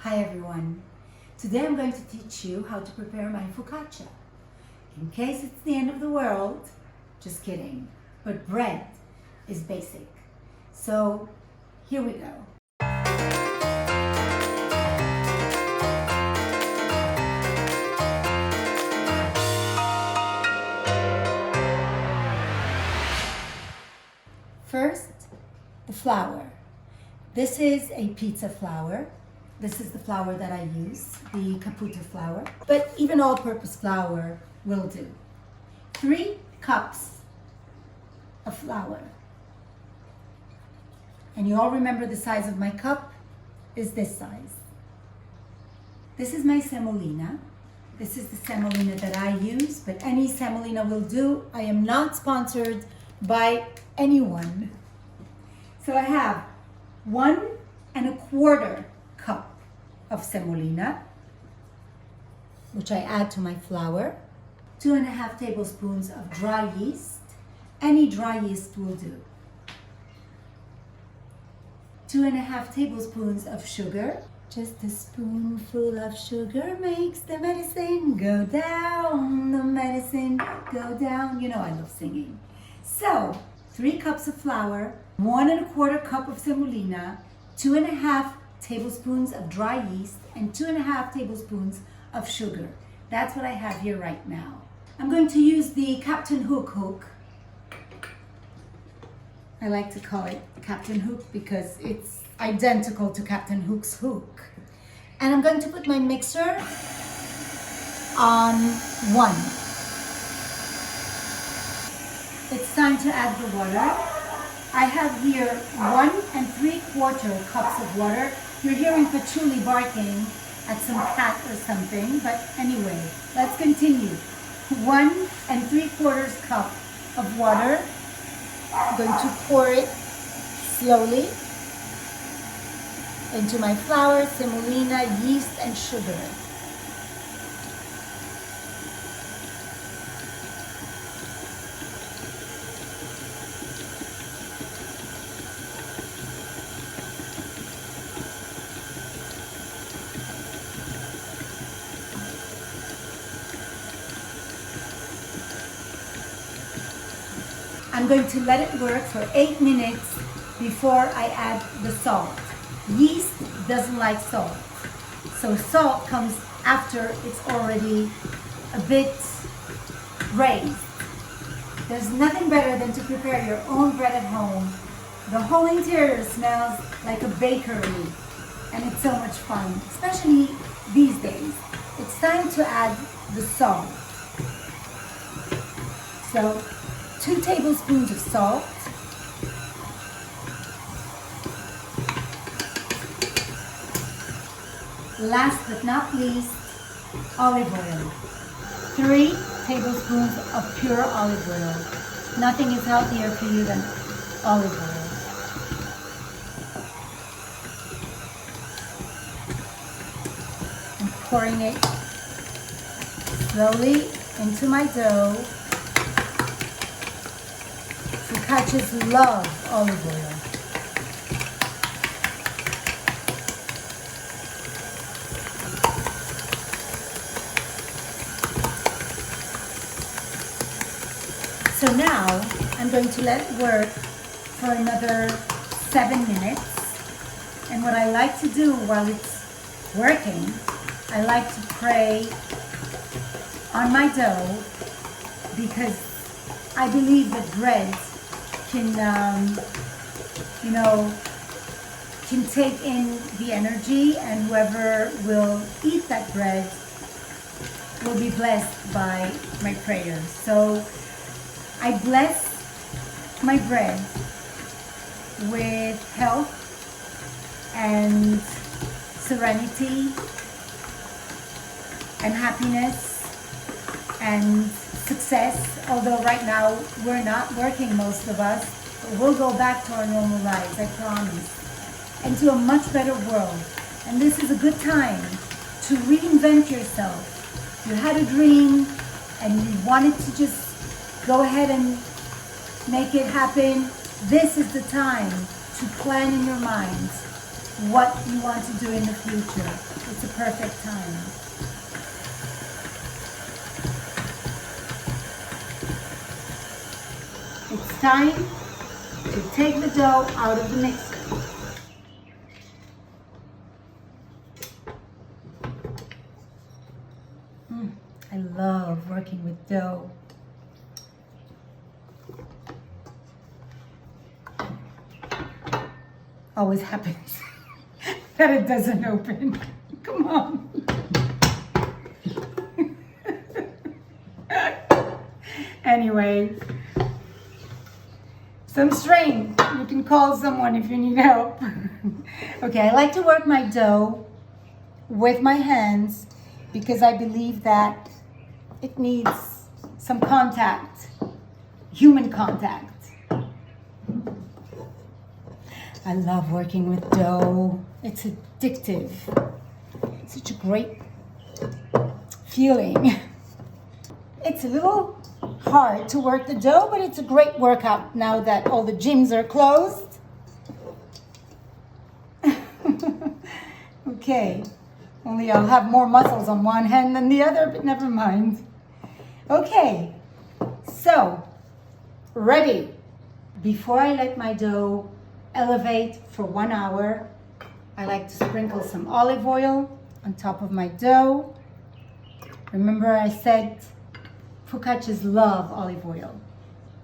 Hi everyone. Today I'm going to teach you how to prepare my focaccia. In case it's the end of the world, just kidding, but bread is basic. So here we go. First, the flour. This is a pizza flour. This is the flour that I use, the Caputo flour, but even all-purpose flour will do. 3 cups of flour. And you all remember the size of my cup is this size. This is my semolina. This is the semolina that I use, but any semolina will do. I am not sponsored by anyone. So I have 1 1/4 cup of semolina, which I add to my flour. 2 1/2 tablespoons of dry yeast. Any dry yeast will do. 2 1/2 tablespoons of sugar. Just a spoonful of sugar makes the medicine go down, the medicine go down. You know I love singing. So, 3 cups of flour, 1 1/4 cup of semolina, 2 1/2 tablespoons of dry yeast, and 2 1/2 tablespoons of sugar. That's what I have here right now. I'm going to use the Captain Hook. I like to call it Captain Hook because it's identical to Captain Hook's hook. And I'm going to put my mixer on 1. It's time to add the water. I have here 1 3/4 cups of water. You're hearing patchouli barking at some cat or something, but anyway, let's continue. 1 3/4 cup of water. I'm going to pour it slowly into my flour, semolina, yeast, and sugar. I'm going to let it work for 8 minutes before I add the salt. Yeast doesn't like salt, so salt comes after it's already a bit raised. There's nothing better than to prepare your own bread at home. The whole interior smells like a bakery, and it's so much fun, especially these days. It's time to add the salt. So, 2 tablespoons of salt, last but not least, olive oil. 3 tablespoons of pure olive oil. Nothing is healthier for you than olive oil. I'm pouring it slowly into my dough. Focaccias love olive oil. So now I'm going to let it work for another 7 minutes. And what I like to do while it's working, I like to pray on my dough because I believe that bread can take in the energy, and whoever will eat that bread will be blessed by my prayers. So I bless my bread with health and serenity and happiness and success, although right now we're not working, most of us, but we'll go back to our normal lives, I promise, and to a much better world. And this is a good time to reinvent yourself. You had a dream and you wanted to just go ahead and make it happen. This is the time to plan in your mind what you want to do in the future. It's a perfect time. It's time to take the dough out of the mixer. I love working with dough. Always happens that it doesn't open. Come on. Anyway, some strength. You can call someone if you need help. Okay, I like to work my dough with my hands because I believe that it needs some contact, human contact. I love working with dough. It's addictive. It's such a great feeling. It's a little hard to work the dough, but it's a great workout now that all the gyms are closed. Okay, only I'll have more muscles on one hand than the other, but never mind. Okay, so ready. Before I let my dough elevate for 1 hour, I like to sprinkle some olive oil on top of my dough. Remember I said focaccias love olive oil,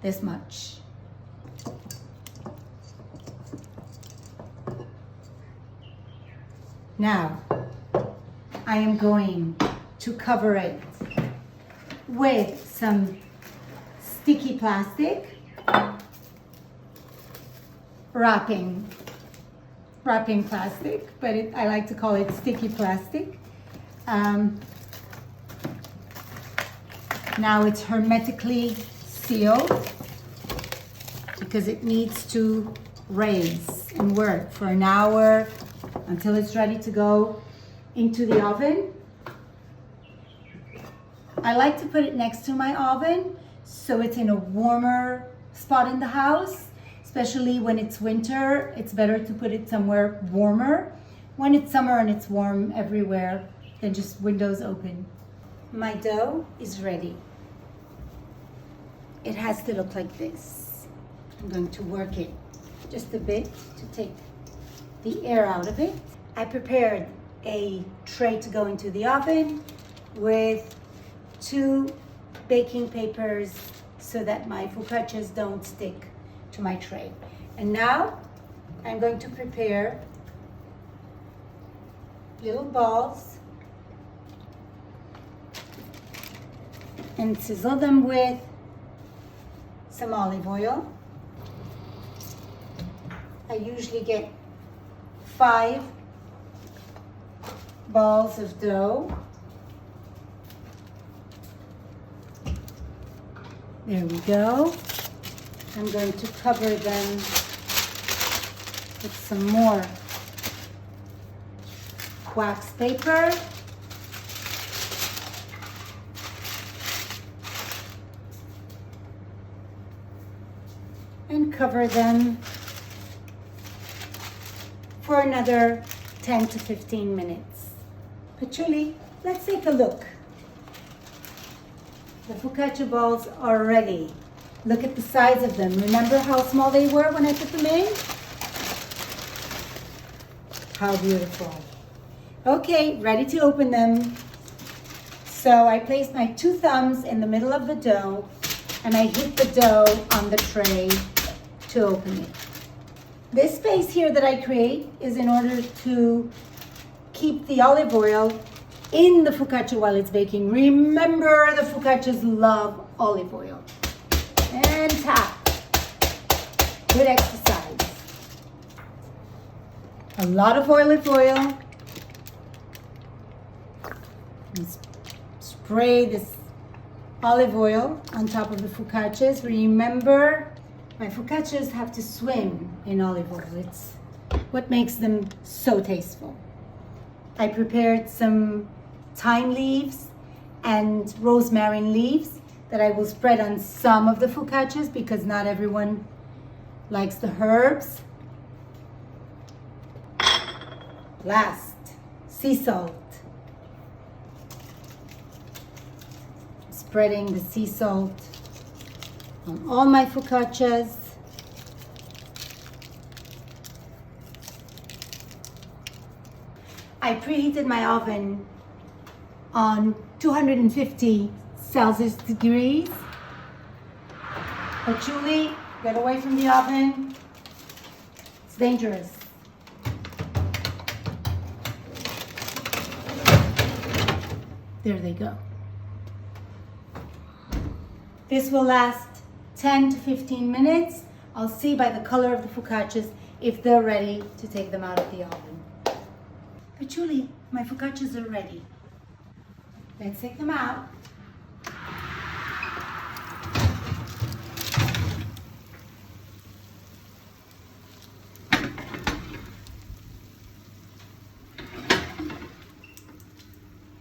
this much. Now, I am going to cover it with some sticky plastic, wrapping plastic, but I like to call it sticky plastic. Now it's hermetically sealed because it needs to raise and work for an hour until it's ready to go into the oven. I like to put it next to my oven so it's in a warmer spot in the house. Especially when it's winter, it's better to put it somewhere warmer. When it's summer and it's warm everywhere, then just windows open. My dough is ready. It has to look like this. I'm going to work it just a bit to take the air out of it. I prepared a tray to go into the oven with 2 baking papers so that my focaccias don't stick to my tray. And now I'm going to prepare little balls and sizzle them with some olive oil. I usually get 5 balls of dough. There we go. I'm going to cover them with some more wax paper. And cover them for another 10 to 15 minutes. But Julie, let's take a look. The focaccia balls are ready. Look at the size of them. Remember how small they were when I put them in? How beautiful. Okay, ready to open them. So I placed my 2 thumbs in the middle of the dough and I hit the dough on the tray to open it. This space here that I create is in order to keep the olive oil in the focaccia while it's baking. Remember, the focaccias love olive oil. And tap. Good exercise. A lot of olive oil. And spray this olive oil on top of the focaccias. Remember, my focaccias have to swim in olive oil. It's what makes them so tasteful. I prepared some thyme leaves and rosemary leaves that I will spread on some of the focaccias because not everyone likes the herbs. Last, sea salt. Spreading the sea salt on all my focaccias. I preheated my oven on 250 Celsius degrees. But Julie, get away from the oven. It's dangerous. There they go. This will last 10 to 15 minutes. I'll see by the color of the focaccias if they're ready to take them out of the oven. But Julie, my focaccias are ready. Let's take them out.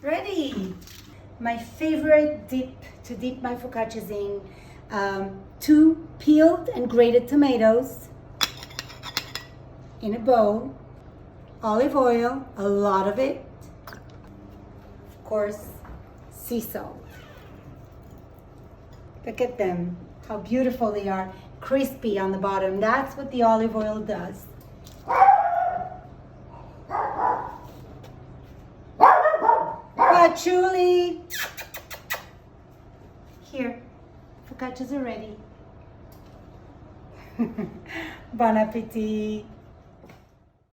Ready! My favorite dip to dip my focaccias in, 2 peeled and grated tomatoes in a bowl, olive oil, a lot of it, of course, sea salt. Look at them, how beautiful they are, crispy on the bottom. That's what the olive oil does. Julie, here, focaccias are ready. Bon appetit.